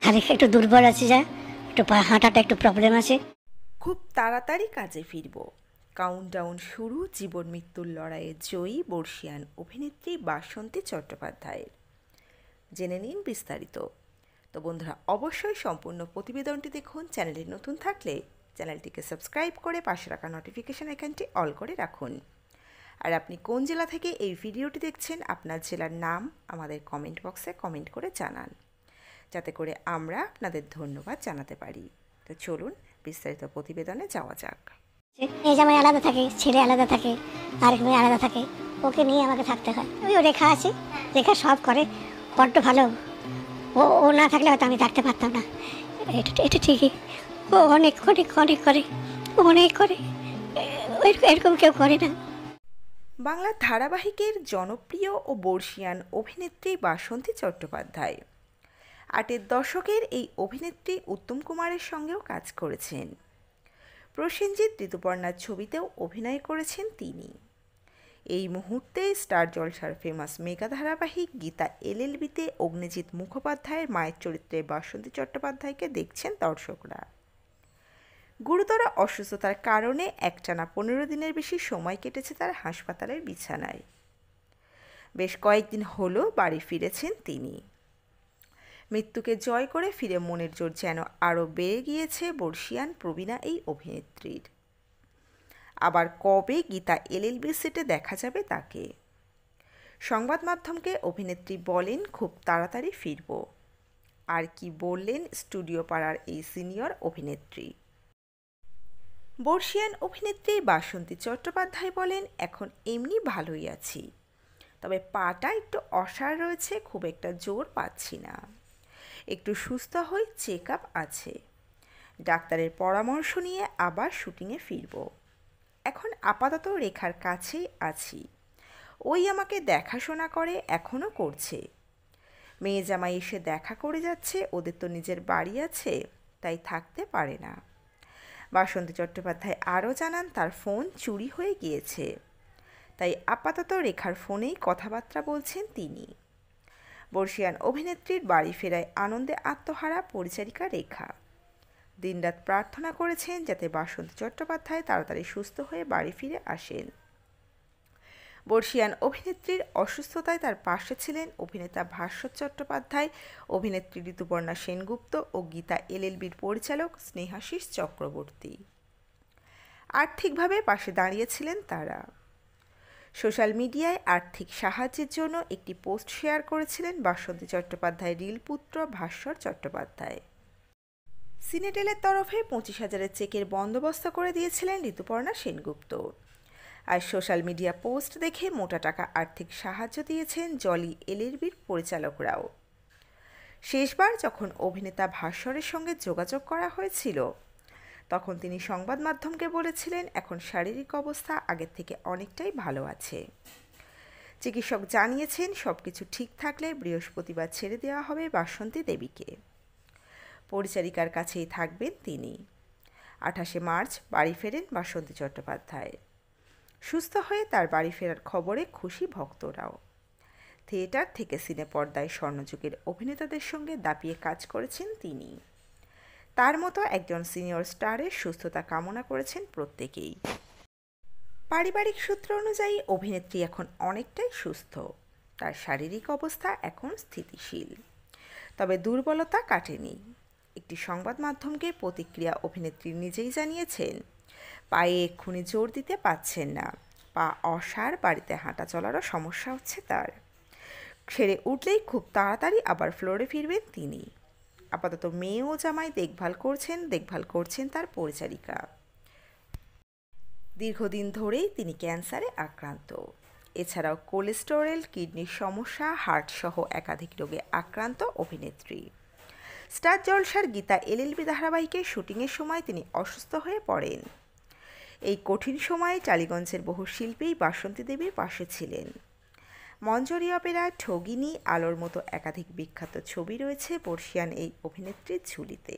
খানিক একটু দুর্বল আছি, যা একটু হাঁটাটা একটু প্রবলেম আছে। খুব তাড়াতাড়ি কাজে ফিরব। কাউন্টডাউন শুরু জীবন মৃত্যুর লড়াইয়ে জয়ী বর্ষিয়ান অভিনেত্রী বাসন্তী চট্টোপাধ্যায়ের। জেনে নিন বিস্তারিত। তো বন্ধুরা, অবশ্যই সম্পূর্ণ প্রতিবেদনটি দেখুন। চ্যানেলে নতুন থাকলে চ্যানেলটিকে সাবস্ক্রাইব করে পাশে রাখা নোটিফিকেশন আইকনটি অল করে রাখুন। আর আপনি কোন জেলা থেকে এই ভিডিওটি দেখছেন, আপনার জেলার নাম আমাদের কমেন্ট বক্সে কমেন্ট করে জানান, যাতে করে আমরা আপনাদের ধন্যবাদ জানাতে পারি। তো চলুন বিস্তারিত প্রতিবেদনে যাওয়া যাক। মেয়ে জামাই আলাদা থাকে, ছেলে আলাদা থাকে, আরেক মেয়ে আলাদা থাকে, ওকে নিয়ে আমাকে থাকতে হয়। ওই রেখা আছে, রেখা সব করে, বড্ড ভালো। ও ও না থাকলে হয়তো আমি থাকতে পারতাম না। এটা এটা ঠিকই, ও অনেক অনেক অনেক করে, অনেক করে, এরকম কেউ করে না। বাংলা ধারাবাহিকের জনপ্রিয় ও বর্ষিয়ান অভিনেত্রী বাসন্তী চট্টোপাধ্যায়। ৮-এর দশকের এই অভিনেত্রী উত্তম কুমারের সঙ্গেও কাজ করেছেন। প্রসেনজিৎ ঋতুপর্ণার ছবিতেও অভিনয় করেছেন তিনি। এই মুহূর্তে স্টার জলসার ফেমাস মেগা ধারাবাহিক গীতা এলএলবিতে অগ্নিজিৎ মুখোপাধ্যায়ের মায়ের চরিত্রে বাসন্তী চট্টোপাধ্যায়কে দেখছেন দর্শকরা। গুরুতর অসুস্থতার কারণে একটানা ১৫ দিনের বেশি সময় কেটেছে তার হাসপাতালের বিছানায়। বেশ কয়েকদিন হলো বাড়ি ফিরেছেন তিনি। মৃত্যুকে জয় করে ফিরে মনের জোর যেন আরও বেড়ে গিয়েছে বর্ষিয়ান প্রবীণা এই অভিনেত্রীর। আবার কবে গীতা এলএলবি সেটে দেখা যাবে তাকে? সংবাদ মাধ্যমকে অভিনেত্রী বলেন, খুব তাড়াতাড়ি ফিরব। আর কি বললেন স্টুডিও পাড়ার এই সিনিয়র অভিনেত্রী। বর্ষিয়ান অভিনেত্রী বাসন্তী চট্টোপাধ্যায় বলেন, এখন এমনি ভালোই আছি, তবে পাটা একটু অসাড় রয়েছে, খুব একটা জোর পাচ্ছি না। একটু সুস্থ হই, চেক আপ আছে। ডাক্তারের পরামর্শ নিয়ে আবার শুটিংয়ে ফিরব। এখন আপাতত রেখার কাছেই আছি, ওই আমাকে দেখাশোনা করে, এখনও করছে। মেয়ে জামাই এসে দেখা করে যাচ্ছে, ওদের তো নিজের বাড়ি আছে, তাই থাকতে পারে না। বাসন্তী চট্টোপাধ্যায় আরও জানান, তার ফোন চুরি হয়ে গিয়েছে, তাই আপাতত রেখার ফোনেই কথাবার্তা বলছেন তিনি। বর্ষিয়ান অভিনেত্রীর বাড়ি ফেরায় আনন্দে আত্মহারা পরিচারিকা রেখা। দিনরাত প্রার্থনা করেছেন যাতে বাসন্তী চট্টোপাধ্যায় তাড়াতাড়ি সুস্থ হয়ে বাড়ি ফিরে আসেন। বর্ষিয়ান অভিনেত্রীর অসুস্থতায় তার পাশে ছিলেন অভিনেতা ভাস্বর চট্টোপাধ্যায়, অভিনেত্রী ঋতুপর্ণা সেনগুপ্ত ও গীতা এলএলবির পরিচালক স্নেহাশিস চক্রবর্তী। আর্থিকভাবে পাশে দাঁড়িয়েছিলেন তারা। সোশ্যাল মিডিয়ায় আর্থিক সাহায্যের জন্য একটি পোস্ট শেয়ার করেছিলেন বাসন্তী চট্টোপাধ্যায়ের রিলপুত্র ভাস্বর চট্টোপাধ্যায়। সিনেটেলের তরফে ২৫,০০০-এর চেকের বন্দোবস্ত করে দিয়েছিলেন ঋতুপর্ণা সেনগুপ্ত। আর সোশ্যাল মিডিয়া পোস্ট দেখে মোটা টাকা আর্থিক সাহায্য দিয়েছেন জলি এলএলবির পরিচালকরাও। শেষবার যখন অভিনেতা ভাস্বরের সঙ্গে যোগাযোগ করা হয়েছিল, তখন তিনি সংবাদ মাধ্যমকে বলেছিলেন, এখন শারীরিক অবস্থা আগের থেকে অনেকটাই ভালো আছে। চিকিৎসক জানিয়েছেন, সব কিছু ঠিক থাকলে বৃহস্পতিবার ছেড়ে দেওয়া হবে বাসন্তী দেবীকে। পরিচারিকার কাছেই থাকবেন তিনি। ২৮শে মার্চ বাড়ি ফেরেন বাসন্তী চট্টোপাধ্যায়। সুস্থ হয়ে তার বাড়ি ফেরার খবরে খুশি ভক্তরাও। থিয়েটার থেকে সিনে পর্দায় স্বর্ণযুগের অভিনেতাদের সঙ্গে দাপিয়ে কাজ করেছেন তিনি। তার মতো একজন সিনিয়র স্টারের সুস্থতা কামনা করেছেন প্রত্যেকেই। পারিবারিক সূত্র অনুযায়ী অভিনেত্রী এখন অনেকটাই সুস্থ, তার শারীরিক অবস্থা এখন স্থিতিশীল, তবে দুর্বলতা কাটেনি। একটি সংবাদ মাধ্যমকে প্রতিক্রিয়া অভিনেত্রী নিজেই জানিয়েছেন, পায়ে এক্ষুনি জোর দিতে পারছেন না, পা অসাড়, বাড়িতে হাঁটা চলারও সমস্যা হচ্ছে তার। সেরে উঠলেই খুব তাড়াতাড়ি আবার ফ্লোরে ফিরবেন তিনি। আপাতত মেয়ে ও জামাই দেখভাল করছেন তার পরিচারিকা। দীর্ঘদিন ধরেই তিনি ক্যান্সারে আক্রান্ত। এছাড়াও কোলেস্টেরল, কিডনির সমস্যা, হার্টসহ একাধিক রোগে আক্রান্ত অভিনেত্রী। স্টার জলসার গীতা এলএলবি ধারাবাহিকের শুটিংয়ের সময় তিনি অসুস্থ হয়ে পড়েন। এই কঠিন সময়ে টালিগঞ্জের বহু শিল্পী বাসন্তী দেবীর পাশে ছিলেন। মঞ্জরি অপেরা, ঠগিনী, আলোর মতো একাধিক বিখ্যাত ছবি রয়েছে বর্ষিয়ান এই অভিনেত্রীর ঝুলিতে।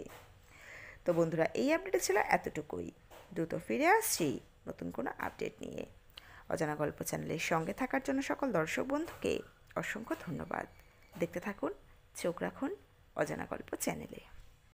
তো বন্ধুরা, এই আপডেটে ছিল এতটুকুই। দ্রুত ফিরে আসছি নতুন কোনো আপডেট নিয়ে। অজানা গল্প চ্যানেলের সঙ্গে থাকার জন্য সকল দর্শক বন্ধুকে অসংখ্য ধন্যবাদ। দেখতে থাকুন, চোখ রাখুন, অজানা গল্প চ্যানেলে।